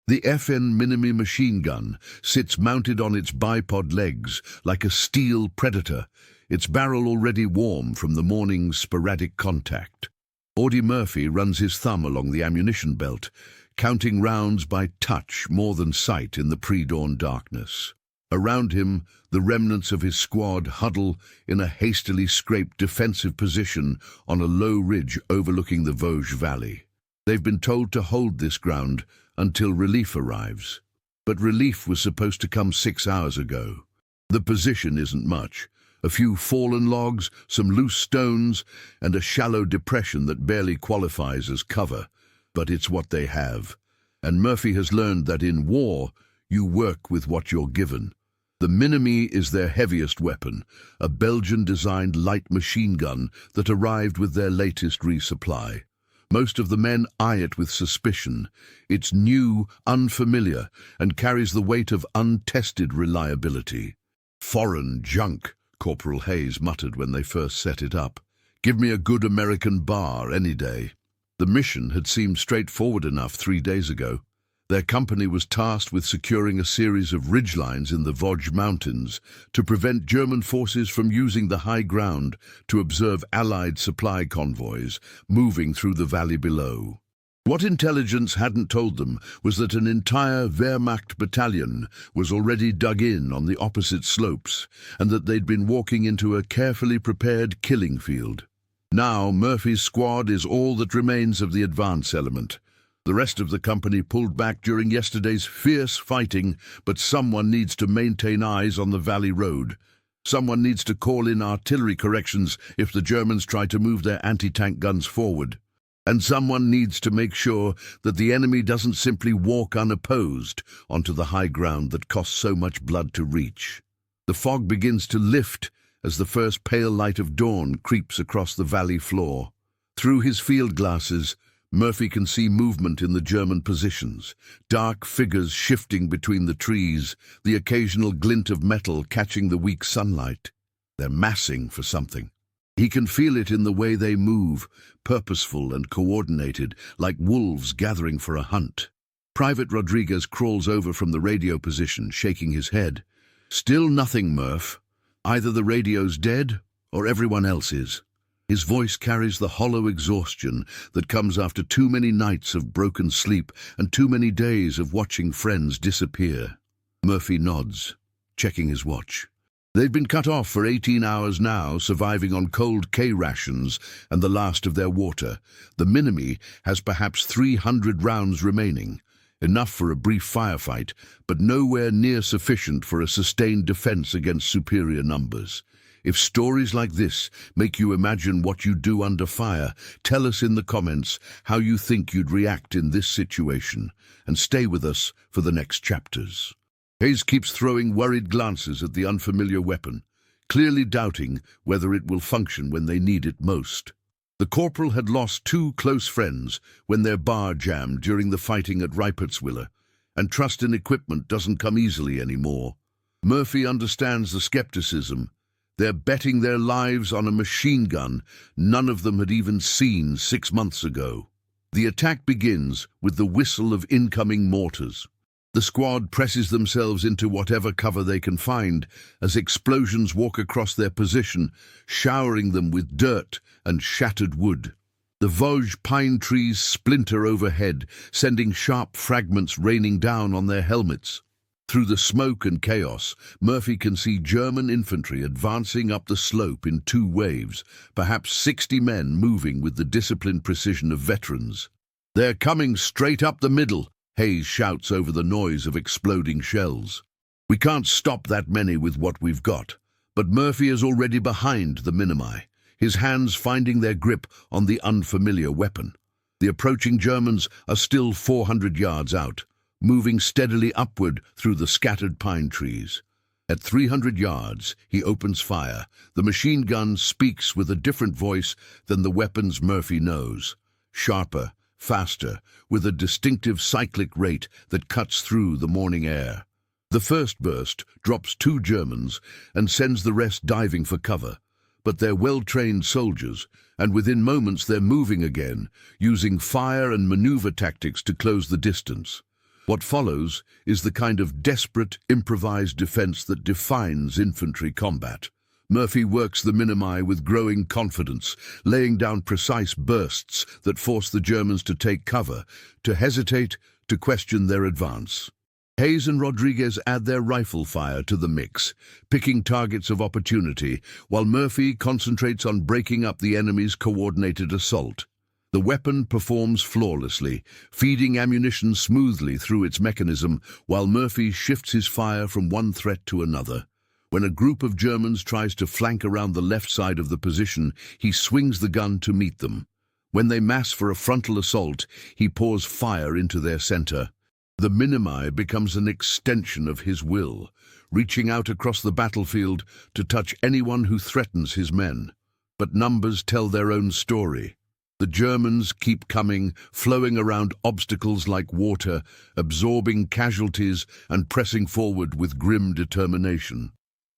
The FN Minimi machine gun sits mounted on its bipod legs like a steel predator, its barrel already warm from the morning's sporadic contact. Audie Murphy runs his thumb along the ammunition belt, counting rounds by touch more than sight in the pre-dawn darkness. Around him, the remnants of his squad huddle in a hastily scraped defensive position on a low ridge overlooking the Vosges Valley. They've been told to hold this ground until relief arrives. But relief was supposed to come 6 hours ago. The position isn't much. A few fallen logs, some loose stones, and a shallow depression that barely qualifies as cover. But it's what they have. And Murphy has learned that in war, you work with what you're given. The Minimi is their heaviest weapon, a Belgian-designed light machine gun that arrived with their latest resupply. Most of the men eye it with suspicion. It's new, unfamiliar, and carries the weight of untested reliability. "Foreign junk," Corporal Hayes muttered when they first set it up. "Give me a good American bar any day." The mission had seemed straightforward enough 3 days ago. Their company was tasked with securing a series of ridgelines in the Vosges Mountains to prevent German forces from using the high ground to observe Allied supply convoys moving through the valley below. What intelligence hadn't told them was that an entire Wehrmacht battalion was already dug in on the opposite slopes, and that they'd been walking into a carefully prepared killing field. Now Murphy's squad is all that remains of the advance element. The rest of the company pulled back during yesterday's fierce fighting, but someone needs to maintain eyes on the valley road. Someone needs to call in artillery corrections if the Germans try to move their anti-tank guns forward. And someone needs to make sure that the enemy doesn't simply walk unopposed onto the high ground that costs so much blood to reach. The fog begins to lift as the first pale light of dawn creeps across the valley floor. Through his field glasses, Murphy can see movement in the German positions, dark figures shifting between the trees, the occasional glint of metal catching the weak sunlight. They're massing for something. He can feel it in the way they move, purposeful and coordinated, like wolves gathering for a hunt. Private Rodriguez crawls over from the radio position, shaking his head. "Still nothing, Murph. Either the radio's dead, or everyone else is." His voice carries the hollow exhaustion that comes after too many nights of broken sleep and too many days of watching friends disappear. Murphy nods, checking his watch. They've been cut off for 18 hours now, surviving on cold K rations and the last of their water. The Minimi has perhaps 300 rounds remaining, enough for a brief firefight, but nowhere near sufficient for a sustained defense against superior numbers. If stories like this make you imagine what you'd do under fire, tell us in the comments how you think you'd react in this situation, and stay with us for the next chapters. Hayes keeps throwing worried glances at the unfamiliar weapon, clearly doubting whether it will function when they need it most. The corporal had lost 2 close friends when their bar jammed during the fighting at Reipertswiller, and trust in equipment doesn't come easily anymore. Murphy understands the skepticism. They're betting their lives on a machine gun none of them had even seen 6 months ago. The attack begins with the whistle of incoming mortars. The squad presses themselves into whatever cover they can find as explosions walk across their position, showering them with dirt and shattered wood. The Vosges pine trees splinter overhead, sending sharp fragments raining down on their helmets. Through the smoke and chaos, Murphy can see German infantry advancing up the slope in 2 waves, perhaps 60 men moving with the disciplined precision of veterans. "They're coming straight up the middle," Hayes shouts over the noise of exploding shells. "We can't stop that many with what we've got." But Murphy is already behind the Minimi, his hands finding their grip on the unfamiliar weapon. The approaching Germans are still 400 yards out, moving steadily upward through the scattered pine trees. At 300 yards, he opens fire. The machine gun speaks with a different voice than the weapons Murphy knows. Sharper, faster, with a distinctive cyclic rate that cuts through the morning air. The first burst drops 2 Germans and sends the rest diving for cover. But they're well-trained soldiers, and within moments they're moving again, using fire and maneuver tactics to close the distance. What follows is the kind of desperate, improvised defense that defines infantry combat. Murphy works the Minimi with growing confidence, laying down precise bursts that force the Germans to take cover, to hesitate, to question their advance. Hayes and Rodriguez add their rifle fire to the mix, picking targets of opportunity, while Murphy concentrates on breaking up the enemy's coordinated assault. The weapon performs flawlessly, feeding ammunition smoothly through its mechanism, while Murphy shifts his fire from one threat to another. When a group of Germans tries to flank around the left side of the position, he swings the gun to meet them. When they mass for a frontal assault, he pours fire into their center. The Minimi becomes an extension of his will, reaching out across the battlefield to touch anyone who threatens his men. But numbers tell their own story. The Germans keep coming, flowing around obstacles like water, absorbing casualties and pressing forward with grim determination.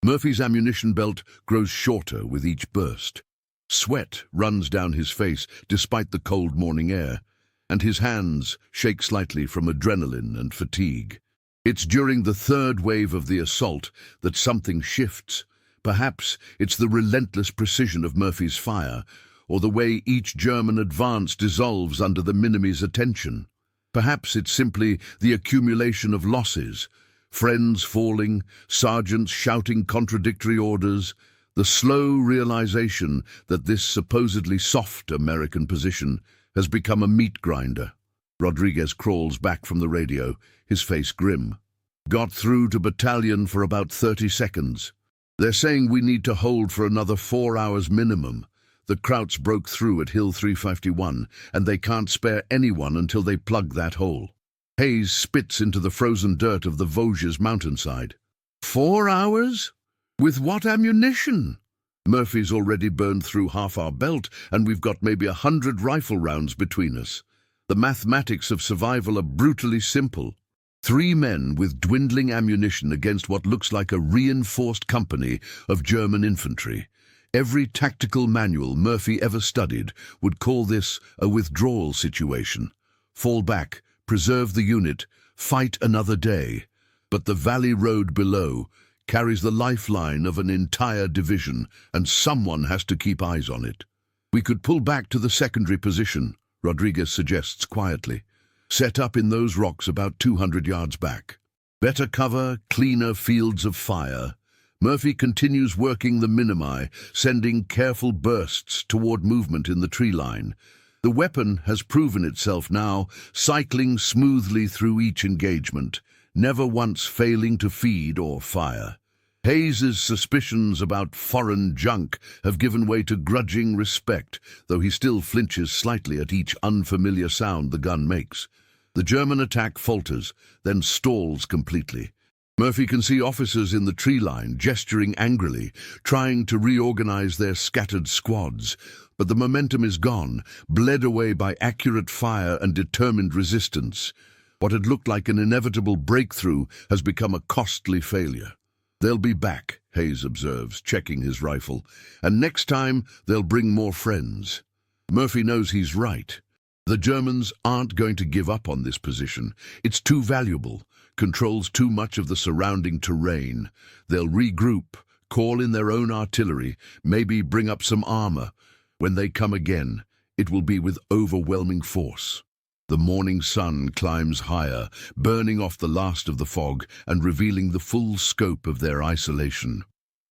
Murphy's ammunition belt grows shorter with each burst. Sweat runs down his face despite the cold morning air, and his hands shake slightly from adrenaline and fatigue. It's during the third wave of the assault that something shifts. Perhaps it's the relentless precision of Murphy's fire, or the way each German advance dissolves under the Minimi's attention. Perhaps it's simply the accumulation of losses, friends falling, sergeants shouting contradictory orders, the slow realization that this supposedly soft American position has become a meat grinder. Rodriguez crawls back from the radio, his face grim. Got through to battalion for about 30 seconds. They're saying we need to hold for another 4 hours minimum. The Krauts broke through at Hill 351, and they can't spare anyone until they plug that hole. Hayes spits into the frozen dirt of the Vosges mountainside. 4 hours? With what ammunition? Murphy's already burned through half our belt, and we've got maybe 100 rifle rounds between us. The mathematics of survival are brutally simple. 3 men with dwindling ammunition against what looks like a reinforced company of German infantry. Every tactical manual Murphy ever studied would call this a withdrawal situation. Fall back, preserve the unit, fight another day. But the valley road below carries the lifeline of an entire division, and someone has to keep eyes on it. We could pull back to the secondary position, Rodriguez suggests quietly. Set up in those rocks about 200 yards back. Better cover, cleaner fields of fire. Murphy continues working the Minimi, sending careful bursts toward movement in the tree line. The weapon has proven itself now, cycling smoothly through each engagement, never once failing to feed or fire. Hayes's suspicions about foreign junk have given way to grudging respect, though he still flinches slightly at each unfamiliar sound the gun makes. The German attack falters, then stalls completely. Murphy can see officers in the tree line gesturing angrily, trying to reorganize their scattered squads, but the momentum is gone, bled away by accurate fire and determined resistance. What had looked like an inevitable breakthrough has become a costly failure. They'll be back, Hayes observes, checking his rifle, and next time they'll bring more friends. Murphy knows he's right. The Germans aren't going to give up on this position. It's too valuable, controls too much of the surrounding terrain. They'll regroup, call in their own artillery, maybe bring up some armor. When they come again, it will be with overwhelming force. The morning sun climbs higher, burning off the last of the fog and revealing the full scope of their isolation.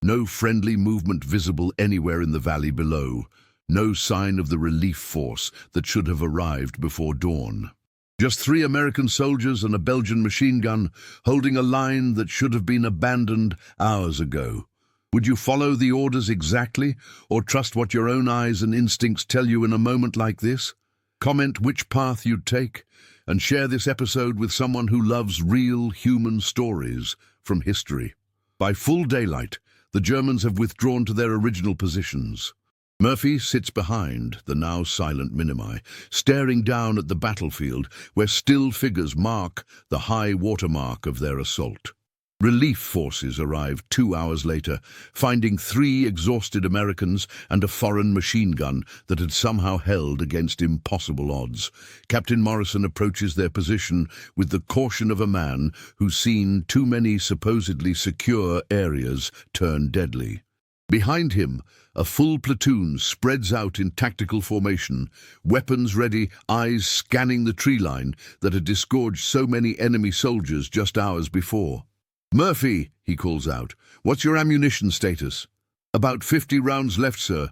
No friendly movement visible anywhere in the valley below. No sign of the relief force that should have arrived before dawn. Just 3 American soldiers and a Belgian machine gun holding a line that should have been abandoned hours ago. Would you follow the orders exactly, or trust what your own eyes and instincts tell you in a moment like this? Comment which path you'd take, and share this episode with someone who loves real human stories from history. By full daylight, the Germans have withdrawn to their original positions. Murphy sits behind the now silent Minimi, staring down at the battlefield where still figures mark the high watermark of their assault. Relief forces arrived 2 hours later, finding 3 exhausted Americans and a foreign machine gun that had somehow held against impossible odds. Captain Morrison approaches their position with the caution of a man who's seen too many supposedly secure areas turn deadly. Behind him, a full platoon spreads out in tactical formation, weapons ready, eyes scanning the tree line that had disgorged so many enemy soldiers just hours before. "Murphy," he calls out, "what's your ammunition status?" "About 50 rounds left, sir."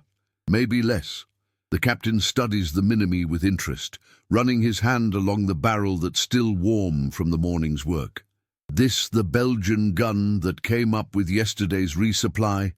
"Maybe less." The captain studies the Minimi with interest, running his hand along the barrel that's still warm from the morning's work. "This the Belgian gun that came up with yesterday's resupply?"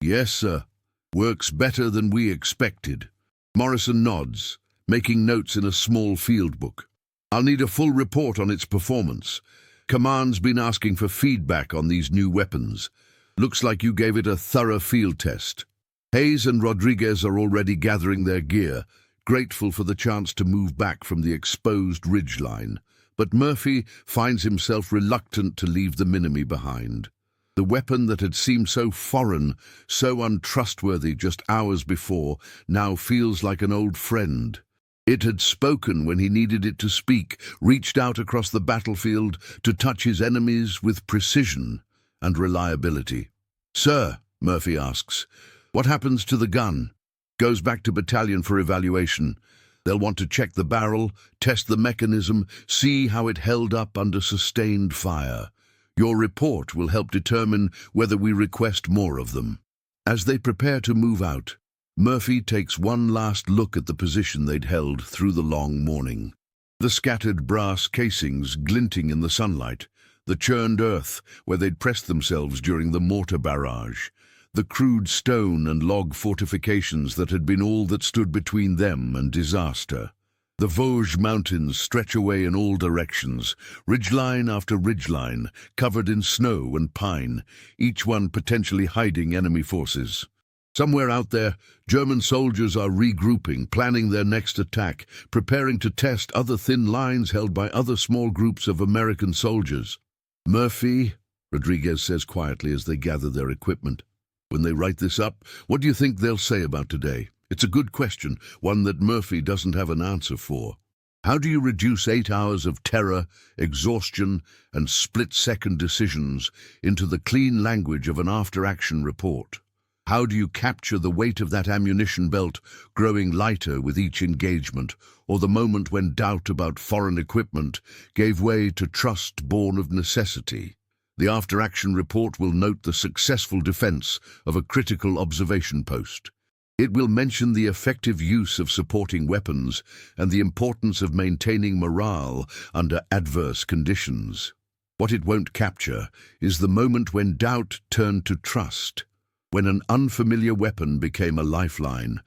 "Yes, sir. Works better than we expected." Morrison nods, making notes in a small field book. "I'll need a full report on its performance. Command's been asking for feedback on these new weapons. Looks like you gave it a thorough field test." Hayes and Rodriguez are already gathering their gear, grateful for the chance to move back from the exposed ridgeline. But Murphy finds himself reluctant to leave the Minimi behind. The weapon that had seemed so foreign, so untrustworthy just hours before, now feels like an old friend. It had spoken when he needed it to speak, reached out across the battlefield to touch his enemies with precision and reliability. "Sir," Murphy asks, "what happens to the gun?" "Goes back to battalion for evaluation. They'll want to check the barrel, test the mechanism, see how it held up under sustained fire. Your report will help determine whether we request more of them." As they prepare to move out, Murphy takes one last look at the position they'd held through the long morning. The scattered brass casings glinting in the sunlight, the churned earth where they'd pressed themselves during the mortar barrage, the crude stone and log fortifications that had been all that stood between them and disaster. The Vosges Mountains stretch away in all directions, ridgeline after ridgeline, covered in snow and pine, each one potentially hiding enemy forces. Somewhere out there, German soldiers are regrouping, planning their next attack, preparing to test other thin lines held by other small groups of American soldiers. "Murphy," Rodriguez says quietly as they gather their equipment, "when they write this up, what do you think they'll say about today?" It's a good question, one that Murphy doesn't have an answer for. How do you reduce 8 hours of terror, exhaustion, and split-second decisions into the clean language of an after-action report? How do you capture the weight of that ammunition belt growing lighter with each engagement, or the moment when doubt about foreign equipment gave way to trust born of necessity? The after-action report will note the successful defense of a critical observation post. It will mention the effective use of supporting weapons and the importance of maintaining morale under adverse conditions. What it won't capture is the moment when doubt turned to trust, when an unfamiliar weapon became a lifeline,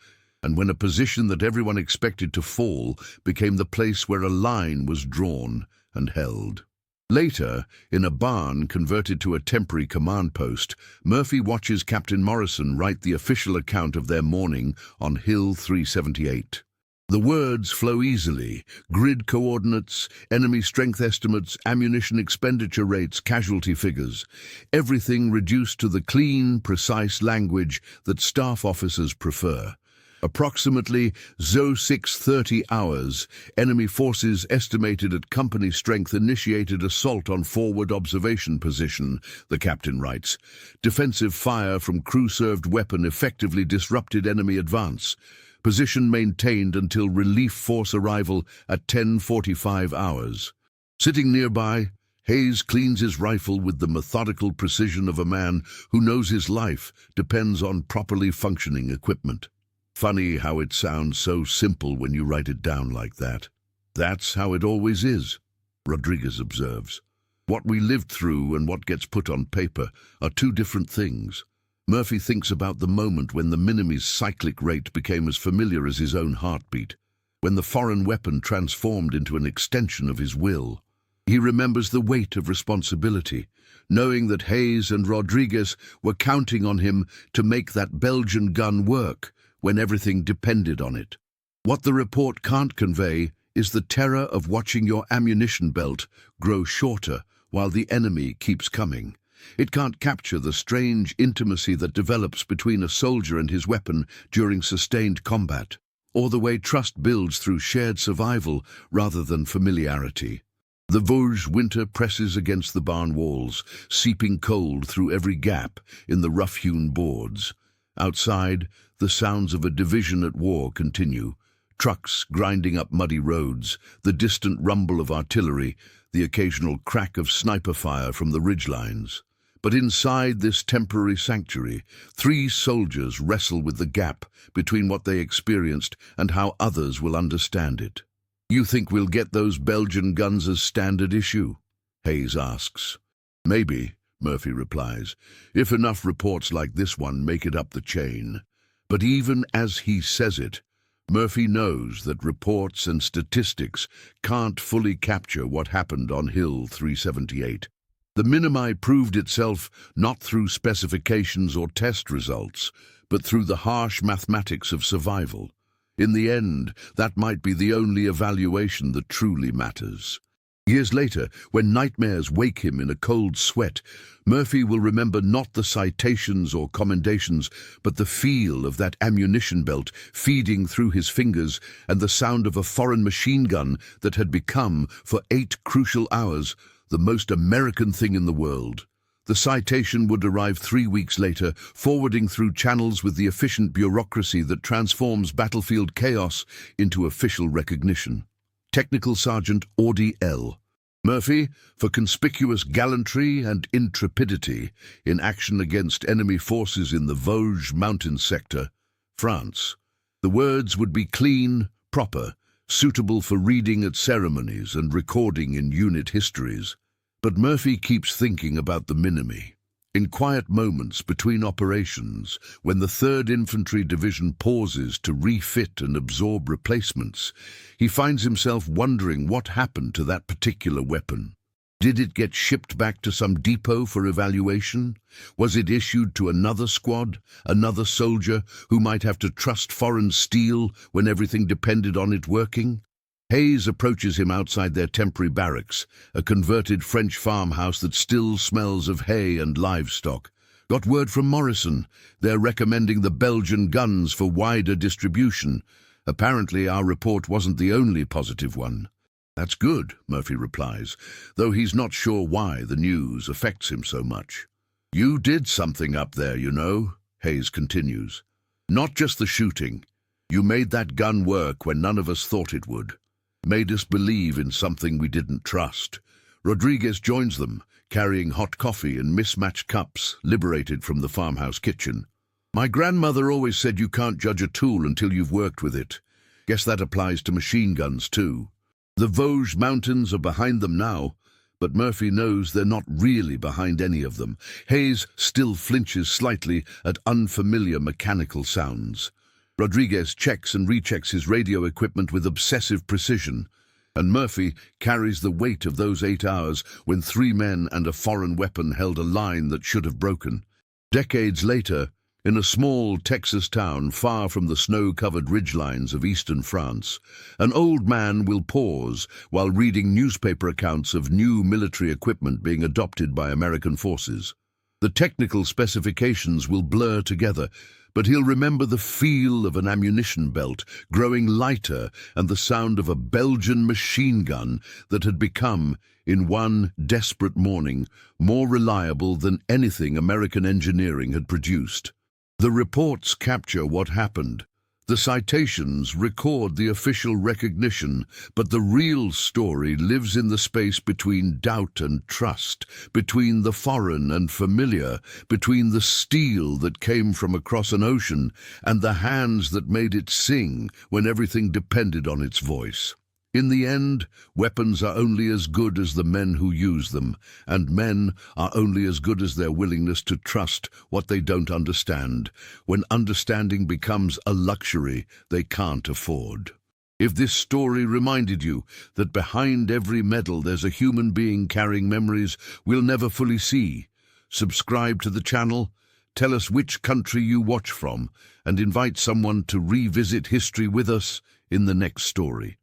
and when a position that everyone expected to fall became the place where a line was drawn and held. Later, in a barn converted to a temporary command post, Murphy watches Captain Morrison write the official account of their morning on Hill 378. The words flow easily: grid coordinates, enemy strength estimates, ammunition expenditure rates, casualty figures. Everything reduced to the clean, precise language that staff officers prefer. Approximately 0630 hours, enemy forces estimated at company strength initiated assault on forward observation position, the captain writes. Defensive fire from crew-served weapon effectively disrupted enemy advance. Position maintained until relief force arrival at 10:45 hours. Sitting nearby, Hayes cleans his rifle with the methodical precision of a man who knows his life depends on properly functioning equipment. Funny how it sounds so simple when you write it down like that. That's how it always is, Rodriguez observes. What we lived through and what gets put on paper are two different things. Murphy thinks about the moment when the Minimi's cyclic rate became as familiar as his own heartbeat, when the foreign weapon transformed into an extension of his will. He remembers the weight of responsibility, knowing that Hayes and Rodriguez were counting on him to make that Belgian gun work when everything depended on it. What the report can't convey is the terror of watching your ammunition belt grow shorter while the enemy keeps coming. It can't capture the strange intimacy that develops between a soldier and his weapon during sustained combat, or the way trust builds through shared survival rather than familiarity. The Vosges winter presses against the barn walls, seeping cold through every gap in the rough-hewn boards. Outside, the sounds of a division at war continue. Trucks grinding up muddy roads, the distant rumble of artillery, the occasional crack of sniper fire from the ridgelines. But inside this temporary sanctuary, 3 soldiers wrestle with the gap between what they experienced and how others will understand it. "You think we'll get those Belgian guns as standard issue?" Hayes asks. "Maybe," Murphy replies, "if enough reports like this one make it up the chain." But even as he says it, Murphy knows that reports and statistics can't fully capture what happened on Hill 378. The Minimi proved itself not through specifications or test results, but through the harsh mathematics of survival. In the end, that might be the only evaluation that truly matters. Years later, when nightmares wake him in a cold sweat, Murphy will remember not the citations or commendations, but the feel of that ammunition belt feeding through his fingers and the sound of a foreign machine gun that had become, for 8 crucial hours, the most American thing in the world. The citation would arrive 3 weeks later, forwarding through channels with the efficient bureaucracy that transforms battlefield chaos into official recognition. Technical Sergeant Audie L. Murphy, for conspicuous gallantry and intrepidity in action against enemy forces in the Vosges mountain sector, France. The words would be clean, proper, suitable for reading at ceremonies and recording in unit histories. But Murphy keeps thinking about the Minimi. In quiet moments between operations, when the 3rd Infantry Division pauses to refit and absorb replacements, he finds himself wondering what happened to that particular weapon. Did it get shipped back to some depot for evaluation? Was it issued to another squad, another soldier who might have to trust foreign steel when everything depended on it working? Hayes approaches him outside their temporary barracks, a converted French farmhouse that still smells of hay and livestock. "Got word from Morrison. They're recommending the Belgian guns for wider distribution. Apparently our report wasn't the only positive one." "That's good," Murphy replies, though he's not sure why the news affects him so much. "You did something up there, you know," Hayes continues. "Not just the shooting. You made that gun work when none of us thought it would. Made us believe in something we didn't trust." Rodriguez joins them, carrying hot coffee in mismatched cups, liberated from the farmhouse kitchen. "My grandmother always said you can't judge a tool until you've worked with it. Guess that applies to machine guns too." The Vosges mountains are behind them now, but Murphy knows they're not really behind any of them. Hayes still flinches slightly at unfamiliar mechanical sounds. Rodriguez checks and rechecks his radio equipment with obsessive precision, and Murphy carries the weight of those 8 hours when 3 men and a foreign weapon held a line that should have broken. Decades later, in a small Texas town far from the snow-covered ridgelines of eastern France, an old man will pause while reading newspaper accounts of new military equipment being adopted by American forces. The technical specifications will blur together, but he'll remember the feel of an ammunition belt growing lighter and the sound of a Belgian machine gun that had become, in one desperate morning, more reliable than anything American engineering had produced. The reports capture what happened. The citations record the official recognition, but the real story lives in the space between doubt and trust, between the foreign and familiar, between the steel that came from across an ocean and the hands that made it sing when everything depended on its voice. In the end, weapons are only as good as the men who use them, and men are only as good as their willingness to trust what they don't understand, when understanding becomes a luxury they can't afford. If this story reminded you that behind every medal there's a human being carrying memories we'll never fully see, subscribe to the channel, tell us which country you watch from, and invite someone to revisit history with us in the next story.